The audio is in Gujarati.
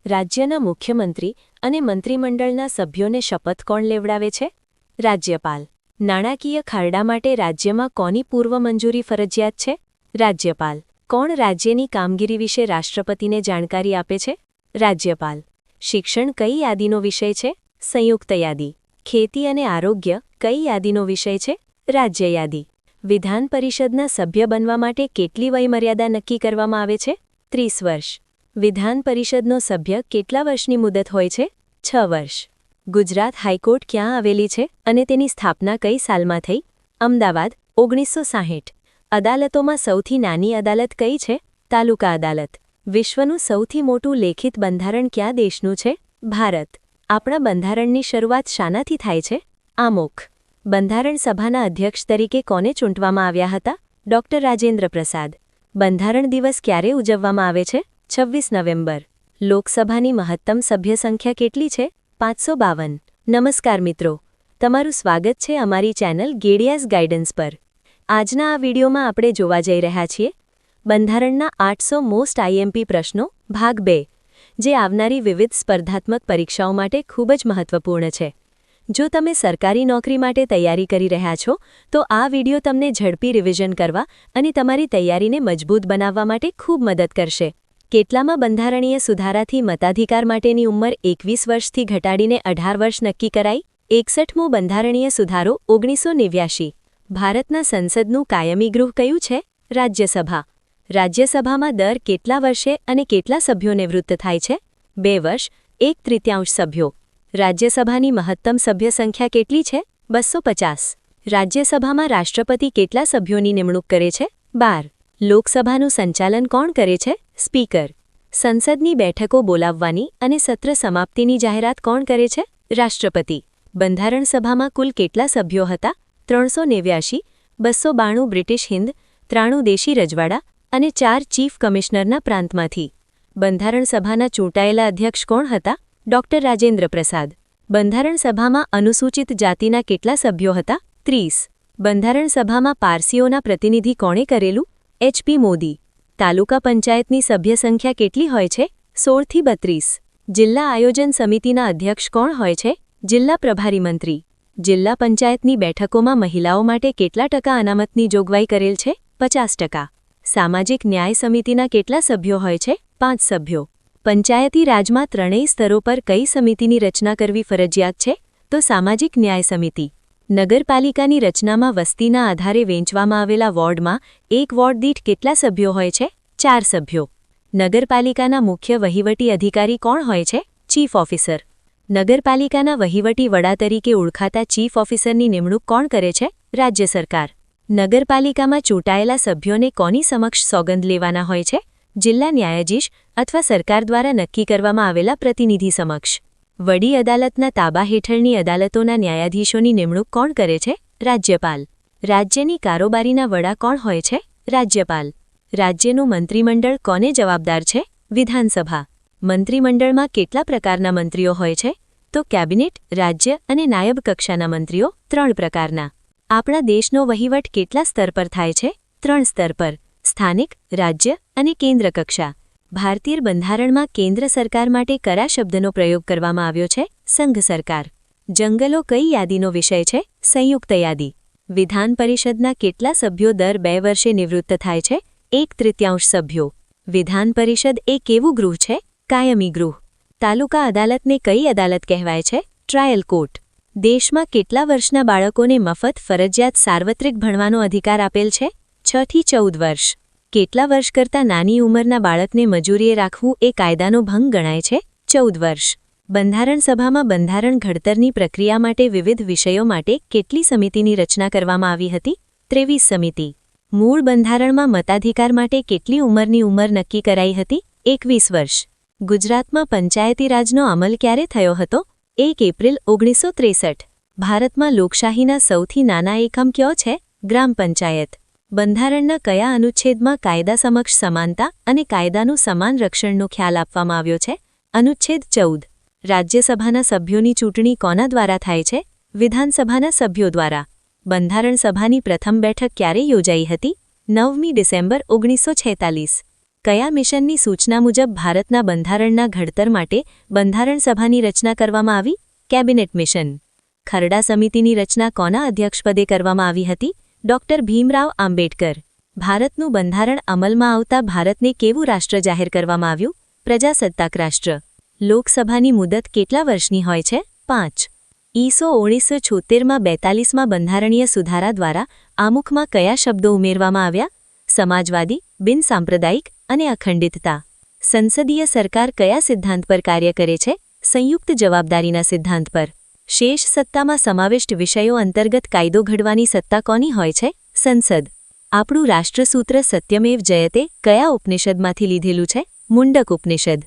રાજ્યના મુખ્યમંત્રી અને મંત્રીમંડળના સભ્યોને શપથ કોણ લેવડાવે છે? રાજ્યપાલ. નાણાકીય ખારડા માટે રાજ્યમાં કોની પૂર્વ મંજૂરી ફરજિયાત છે? રાજ્યપાલ. કોણ રાજ્યની કામગીરી વિશે રાષ્ટ્રપતિને જાણકારી આપે છે? રાજ્યપાલ. શિક્ષણ કઈ યાદીનો વિષય છે? સંયુક્ત યાદી. ખેતી અને આરોગ્ય કઈ યાદીનો વિષય છે? રાજ્ય યાદી. વિધાન પરિષદના સભ્ય બનવા માટે કેટલી વયમર્યાદા નક્કી કરવામાં આવે છે? 30 વર્ષ. વિધાન પરિષદનો સભ્ય કેટલા વર્ષની મુદત હોય છે? 6 વર્ષ. ગુજરાત હાઈકોર્ટ ક્યાં આવેલી છે અને તેની સ્થાપના કઈ સાલમાં થઈ? અમદાવાદ, 1960. અદાલતોમાં સૌથી નાની અદાલત કઈ છે? તાલુકા અદાલત. વિશ્વનું સૌથી મોટું લેખિત બંધારણ કયા દેશનું છે? ભારત. આપણા બંધારણની શરૂઆત શાનાથી થાય છે? આમોખ. બંધારણ સભાના અધ્યક્ષ તરીકે કોને ચૂંટવામાં આવ્યા હતા? ડોક્ટર રાજેન્દ્ર પ્રસાદ. બંધારણ દિવસ ક્યારે ઉજવવામાં આવે છે? 26 નવેમ્બર. લોકસભાની મહત્તમ સભ્ય સંખ્યા કેટલી છે? 552. નમસ્કાર મિત્રો, તમારું સ્વાગત છે અમારી ચેનલ ગેડિયાઝ ગાઈડન્સ પર. આજના આ વિડીયોમાં આપણે જોવા જઈ રહ્યા છીએ બંધારણના 800 મોસ્ટ આઈએમપી પ્રશ્નો ભાગ 2, જે આવનારી વિવિધ સ્પર્ધાત્મક પરીક્ષાઓ માટે ખૂબ જ મહત્વપૂર્ણ છે. જો તમે સરકારી નોકરી માટે તૈયારી કરી રહ્યા છો તો આ વિડીયો તમને ઝડપી રિવિઝન કરવા અને તમારી તૈયારીને મજબૂત બનાવવા માટે ખૂબ મદદ કરશે. કેટલામાં બંધારણીય સુધારાથી મતાધિકાર માટેની ઉંમર 21 વર્ષથી ઘટાડીને 18 વર્ષ નક્કી કરાઈ? 61મો બંધારણીય સુધારો 1989. ભારતના સંસદનું કાયમી ગૃહ કયું છે? રાજ્યસભા. રાજ્યસભામાં દર કેટલા વર્ષે અને કેટલા સભ્યો નિવૃત્ત થાય છે? 2 વર્ષ, 1/3 સભ્યો. રાજ્યસભાની મહત્તમ સભ્ય સંખ્યા કેટલી છે? 250. રાજ્યસભામાં રાષ્ટ્રપતિ કેટલા સભ્યોની નિમણૂક કરે છે? 12. લોકસભાનું સંચાલન કોણ કરે છે? સ્પીકર. સંસદની બેઠકો બોલાવવાની અને સત્ર સમાપ્તિની જાહેરાત કોણ કરે છે? રાષ્ટ્રપતિ. બંધારણ સભામાં કુલ કેટલા સભ્યો હતા? 389, 292 બ્રિટિશ હિન્દ, 93 દેશી રજવાડા અને 4 ચીફ કમિશનરના પ્રાંતમાંથી. બંધારણ સભાના ચૂંટાયેલા અધ્યક્ષ કોણ હતા? ડોક્ટર રાજેન્દ્ર પ્રસાદ. બંધારણ સભામાં અનુસૂચિત જાતિના કેટલા સભ્યો હતા? 30. બંધારણ સભામાં પારસીઓના પ્રતિનિધિ કોણે કરેલું? HP મોદી. તાલુકા પંચાયતની સભ્ય સંખ્યા કેટલી હોય છે? 16 થી 32. જિલ્લા આયોજન સમિતિના અધ્યક્ષ કોણ હોય છે? જિલ્લા પ્રભારી મંત્રી. જિલ્લા પંચાયતની બેઠકોમાં મહિલાઓ માટે કેટલા ટકા અનામતની જોગવાઈ કરેલ છે? 50%. સામાજિક ન્યાય સમિતિના કેટલા સભ્યો હોય છે? 5 સભ્યો. પંચાયતી રાજમાં ત્રણેય સ્તરો પર કઈ સમિતિની રચના કરવી ફરજિયાત છે? તો સામાજિક ન્યાય સમિતિ. નગરપાલિકાની રચનામાં વસ્તીના આધારે વહેંચવામાં આવેલા વોર્ડમાં એક વોર્ડ દીઠ કેટલા સભ્યો હોય છે? 4 સભ્યો. નગરપાલિકાના મુખ્ય વહીવટી અધિકારી કોણ હોય છે? Chief officer. નગરપાલિકાના વહીવટી વડા તરીકે ઓળખાતા ચીફ ઓફિસરની નિમણૂક કોણ કરે છે? રાજ્ય સરકાર. નગરપાલિકામાં ચૂંટાયેલા સભ્યોને કોની સમક્ષ સોગંદ લેવાના હોય છે? જિલ્લા ન્યાયાધીશ અથવા સરકાર દ્વારા નક્કી કરવામાં આવેલા પ્રતિનિધિ સમક્ષ. વડી અદાલતના તાબા હેઠળની અદાલતોના ન્યાયાધીશોની નિમણૂક કોણ કરે છે? રાજ્યપાલ. રાજ્યની કારોબારીના વડા કોણ હોય છે? રાજ્યપાલ. રાજ્યનું મંત્રીમંડળ કોને જવાબદાર છે? વિધાનસભા. મંત્રીમંડળમાં કેટલા પ્રકારના મંત્રીઓ હોય છે? તો કેબિનેટ, રાજ્ય અને નાયબ કક્ષાના મંત્રીઓ 3 પ્રકારના. આપણા દેશનો વહીવટ કેટલા સ્તર પર થાય છે? 3 સ્તર પર: સ્થાનિક, રાજ્ય અને કેન્દ્ર કક્ષા. ભારતીય બંધારણમાં કેન્દ્ર સરકાર માટે કયા શબ્દનો પ્રયોગ કરવામાં આવ્યો છે? સંઘ સરકાર. જંગલો કઈ યાદીનો વિષય છે? સંયુક્ત યાદી. વિધાન પરિષદના કેટલા સભ્યો દર 2 વર્ષે નિવૃત્ત થાય છે? 1/3 સભ્યો. વિધાન પરિષદ એ કેવું ગૃહ છે? કાયમી ગૃહ. તાલુકા અદાલતને કઈ અદાલત કહેવાય છે? Trial court. દેશમાં કેટલા વર્ષના બાળકોને મફત ફરજિયાત સાર્વત્રિક ભણવાનો અધિકાર આપેલ છે? 6 થી 14 વર્ષ. કેટલા વર્ષ કરતાં નાની ઉંમરના બાળકને મજૂરીએ રાખવું એ કાયદાનો ભંગ ગણાય છે? 14 વર્ષ. બંધારણ સભામાં બંધારણ ઘડતરની પ્રક્રિયા માટે વિવિધ વિષયો માટે કેટલી સમિતિની રચના કરવામાં આવી હતી? 23 સમિતિ. મૂળ બંધારણમાં મતાધિકાર માટે કેટલી ઉંમરની ઉંમર નક્કી કરાઈ હતી? 21 વર્ષ. ગુજરાતમાં પંચાયતી રાજનો અમલ ક્યારે થયો હતો? 1 એપ્રિલ 1963. ભારતમાં લોકશાહીના સૌથી નાના એકમ કયો છે? ગ્રામ પંચાયત. બંધારણના કયા અનુચ્છેદમાં કાયદા સમક્ષ સમાનતા અને કાયદાનું સમાન રક્ષણનો ખ્યાલ આપવામાં આવ્યો છે? અનુચ્છેદ 14. રાજ્યસભાના સભ્યોની ચૂંટણી કોના દ્વારા થાય છે? વિધાનસભાના સભ્યો દ્વારા. બંધારણ સભાની પ્રથમ બેઠક ક્યારે યોજાઈ હતી? 9મી ડિસેમ્બર 1946. કયા મિશનની સૂચના મુજબ ભારતના બંધારણના ઘડતર માટે બંધારણ સભાની રચના કરવામાં આવી? Cabinet mission. ખરડા સમિતિની રચના કોના અધ્યક્ષપદે કરવામાં આવી હતી? ડોક્ટર ભીમરાવ આંબેડકર. ભારતનું બંધારણ અમલમાં આવતા ભારતને કેવું રાષ્ટ્ર જાહેર કરવામાં આવ્યું? પ્રજાસત્તાક રાષ્ટ્ર. લોકસભાની મુદત કેટલા વર્ષની હોય છે? 5. ઈસો 1976માં 42માં બંધારણીય સુધારા દ્વારા આમુખમાં કયા શબ્દો ઉમેરવામાં આવ્યા? સમાજવાદી, બિનસાંપ્રદાયિક અને અખંડિતતા. સંસદીય સરકાર કયા સિદ્ધાંત પર કાર્ય કરે છે? સંયુક્ત જવાબદારીના સિદ્ધાંત પર. શેષ સત્તામાં સમાવિષ્ટ વિષયો અંતર્ગત કાયદો ઘડવાની સત્તા કોની હોય છે? સંસદ. આપણું રાષ્ટ્રસૂત્ર સત્યમેવ જયતે કયા ઉપનિષદમાંથી લીધેલું છે? મુંડક ઉપનિષદ.